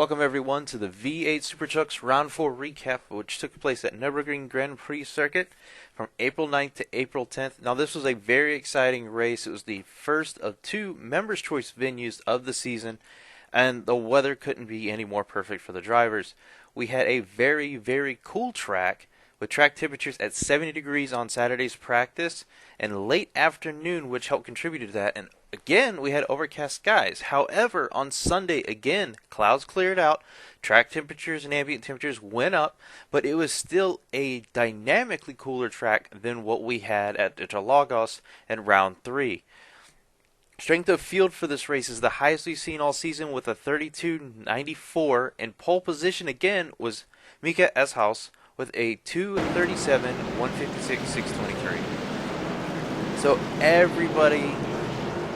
Welcome everyone to the V8 SuperTrucks Round 4 recap, which took place at Nurburgring Grand Prix circuit from April 9th to April 10th. Now this was a very exciting race. It was the first of two Members' Choice venues of the season, and the weather couldn't be any more perfect for the drivers. We had a very cool track with track temperatures at 70 degrees on Saturday's practice and late afternoon, which helped contribute to that. And again, we had overcast skies. However, on Sunday, again, clouds cleared out, track temperatures and ambient temperatures went up, but it was still a dynamically cooler track than what we had at Interlagos in round 3. Strength of field for this race is the highest we've seen all season with a 32.94, and pole position again was Mika Eshaus with a 2:37, 1:56, 6:23. So everybody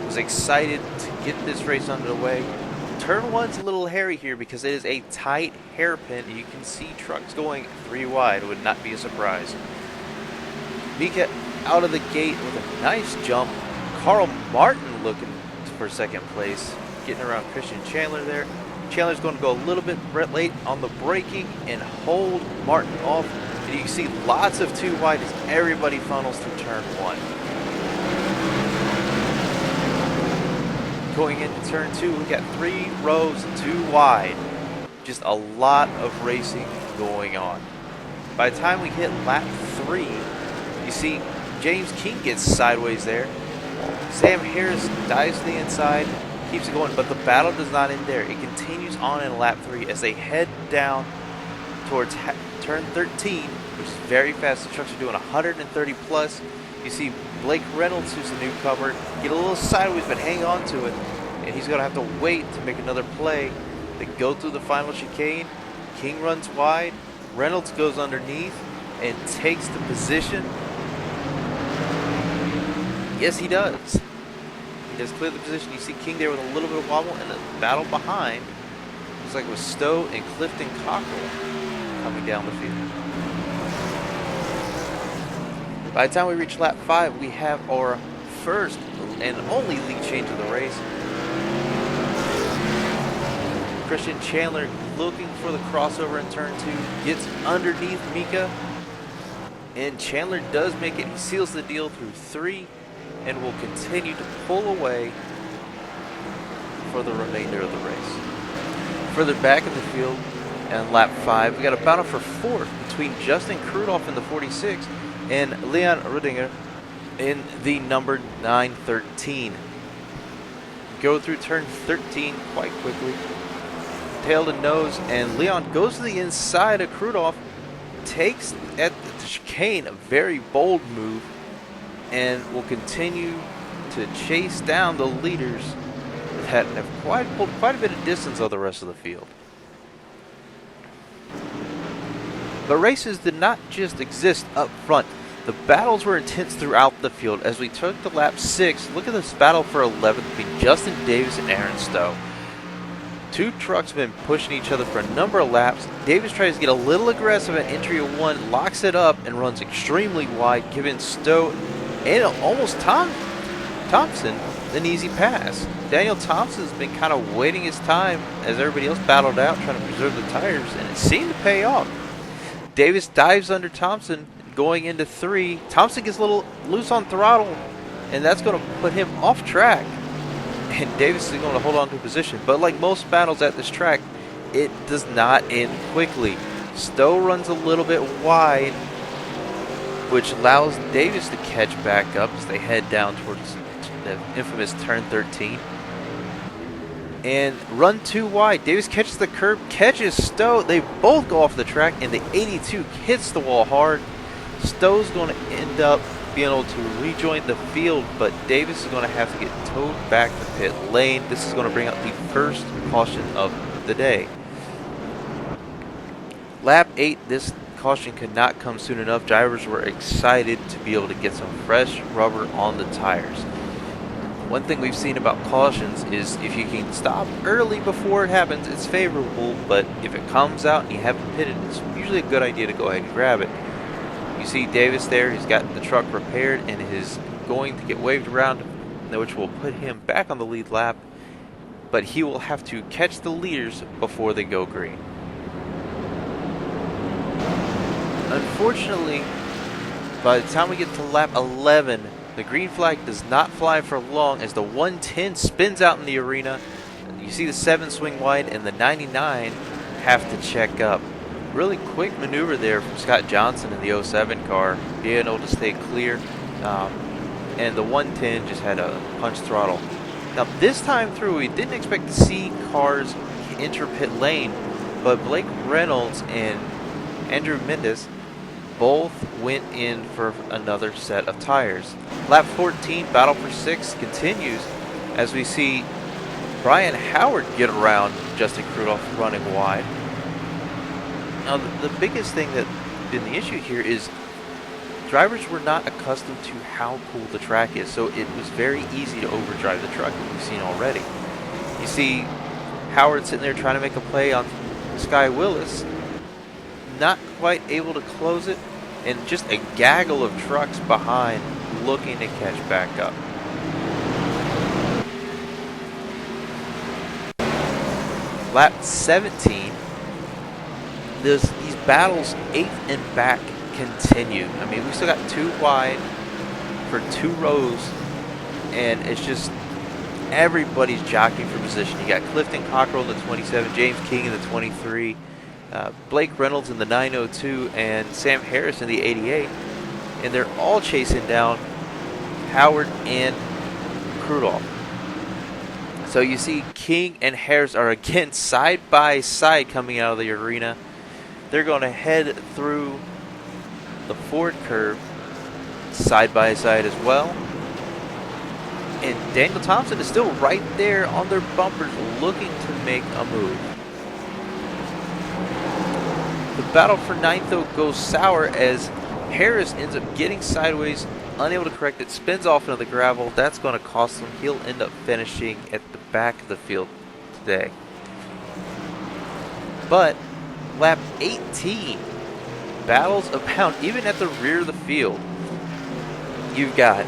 was excited to get this race underway. Turn 1's a little hairy here because it is a tight hairpin. You can see trucks going 3 wide. It would not be a surprise. Mika out of the gate with a nice jump. Carl Martin looking for second place, getting around Christian Chandler there. Chandler's going to go a little bit late on the braking and hold Martin off. And you can see lots of 2 wide as everybody funnels through turn 1. Going into turn 2, we got 3 rows, 2 wide. Just a lot of racing going on. By the time we hit lap 3, you see James King gets sideways there. Sam Harris dives to the inside, keeps it going, but the battle does not end there. It continues on in lap 3 as they head down towards turn 13, which is very fast. The trucks are doing 130 plus. You see Blake Reynolds, who's the newcomer, get a little sideways but hang on to it, and he's going to have to wait to make another play. They go through the final chicane. King runs wide. Reynolds goes underneath and takes the position. Yes, he does. He does clear the position. You see King there with a little bit of wobble and a battle behind. Looks like it was Stowe and Clifton Cockrell coming down the field. By the time we reach lap 5, we have our first and only lead change of the race. Christian Chandler looking for the crossover in turn 2, gets underneath Mika, and Chandler does make it. He seals the deal through 3 and will continue to pull away for the remainder of the race. Further back in the field, and lap 5, we got a battle for 4th between Justin Krudoff in the 46 and Leon Rudinger in the number 913. Go through turn 13 quite quickly. Tail to nose, and Leon goes to the inside of Krudoff, takes at the chicane, a very bold move, and will continue to chase down the leaders that have pulled quite a bit of distance of the rest of the field. The races did not just exist up front. The battles were intense throughout the field. As we took to lap 6, look at this battle for 11th between Justin Davis and Aaron Stowe. 2 trucks have been pushing each other for a number of laps. Davis tries to get a little aggressive at entry of 1, locks it up, and runs extremely wide, giving Stowe and almost Thompson an easy pass. Daniel Thompson's been kind of waiting his time as everybody else battled out, trying to preserve the tires, and it seemed to pay off. Davis dives under Thompson going into 3. Thompson gets a little loose on throttle, and that's going to put him off track. And Davis is going to hold on to position. But like most battles at this track, it does not end quickly. Stowe runs a little bit wide, which allows Davis to catch back up as they head down towards the infamous turn 13. And run 2 wide. Davis catches the curb, catches Stowe. They both go off the track, and the 82 hits the wall hard. Stowe's going to end up being able to rejoin the field, but Davis is going to have to get towed back to pit lane. This is going to bring out the first caution of the day. Lap 8, this caution could not come soon enough. Drivers were excited to be able to get some fresh rubber on the tires. One thing we've seen about cautions is if you can stop early before it happens, it's favorable, but if it comes out and you haven't pitted, it's usually a good idea to go ahead and grab it. You see Davis there, he's got the truck repaired and is going to get waved around, which will put him back on the lead lap. but he will have to catch the leaders before they go green. Unfortunately, by the time we get to lap 11, the green flag does not fly for long as the 110 spins out in the arena. You see the 7 swing wide and the 99 have to check up. Really quick maneuver there from Scott Johnson in the 07 car, being able to stay clear. And the 110 just had a punch throttle. Now this time through, we didn't expect to see cars enter pit lane, but Blake Reynolds and Andrew Mendez both went in for another set of tires. Lap 14, battle for 6 continues as we see Brian Howard get around Justin Krudolph running wide. Now the biggest thing that been the issue here is drivers were not accustomed to how cool the track is, so it was very easy to overdrive the truck, as we've seen already. You see Howard sitting there trying to make a play on Sky Willis, not quite able to close it, and just a gaggle of trucks behind looking to catch back up. Lap 17, these battles 8th and back continue. I mean, we still got 2 wide for 2 rows, and it's just everybody's jockeying for position. You got Clifton Cockrell in the 27, James King in the 23, Blake Reynolds in the 902, and Sam Harris in the 88, and they're all chasing down Howard and Krudolph. So you see King and Harris are again side by side coming out of the arena. They're going to head through the Ford curve side by side as well. And Daniel Thompson is still right there on their bumpers looking to make a move. The battle for 9th though goes sour as Harris ends up getting sideways, unable to correct it, spins off into the gravel. That's going to cost him. He'll end up finishing at the back of the field today. But lap 18, battles abound even at the rear of the field. You've got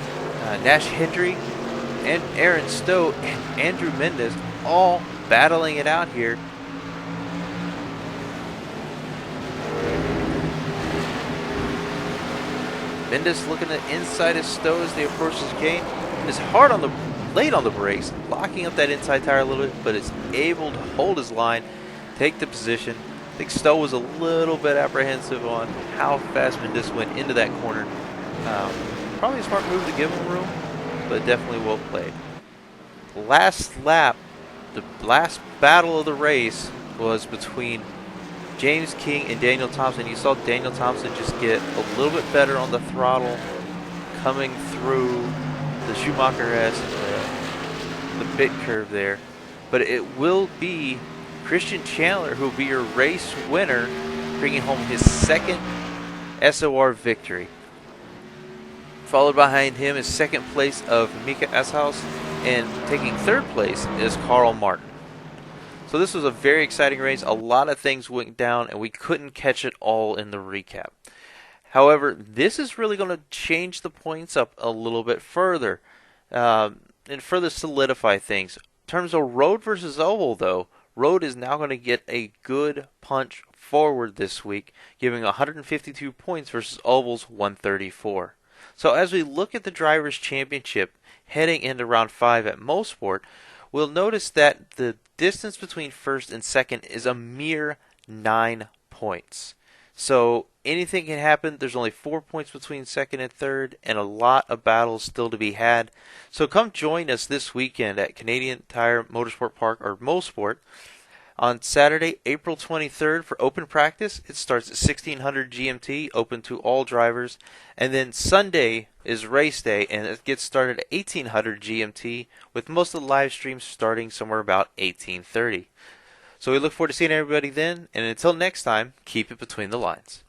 Nash Hendry and Aaron Stowe and Andrew Mendez all battling it out here. Mendez looking at inside his Stowe as they approach his chicane. Is late on the brakes, locking up that inside tire a little bit, but is able to hold his line, take the position. I think Stowe was a little bit apprehensive on how fast Mendez went into that corner. Probably a smart move to give him room, but definitely well played. Last lap, the last battle of the race was between James King and Daniel Thompson. You saw Daniel Thompson just get a little bit better on the throttle coming through the Schumacher-esque the pit curve there. But it will be Christian Chandler who will be your race winner, bringing home his 2nd SOR victory. Followed behind him is 2nd place of Mika Eshaus, and taking 3rd place is Carl Martin. So this was a very exciting race. A lot of things went down, and we couldn't catch it all in the recap. However, this is really going to change the points up a little bit further and further solidify things. In terms of road versus oval, though, road is now going to get a good punch forward this week, giving 152 points versus oval's 134. So as we look at the Drivers' Championship heading into round 5 at Mosport, we'll notice that the distance between 1st and 2nd is a mere 9 points. So anything can happen. There's only 4 points between 2nd and 3rd, and a lot of battles still to be had. So come join us this weekend at Canadian Tire Motorsport Park, or Mosport, on Saturday, April 23rd for open practice. It starts at 1600 GMT, open to all drivers. And then Sunday is race day, and it gets started at 1800 GMT, with most of the live streams starting somewhere about 1830. So we look forward to seeing everybody then, and until next time, keep it between the lines.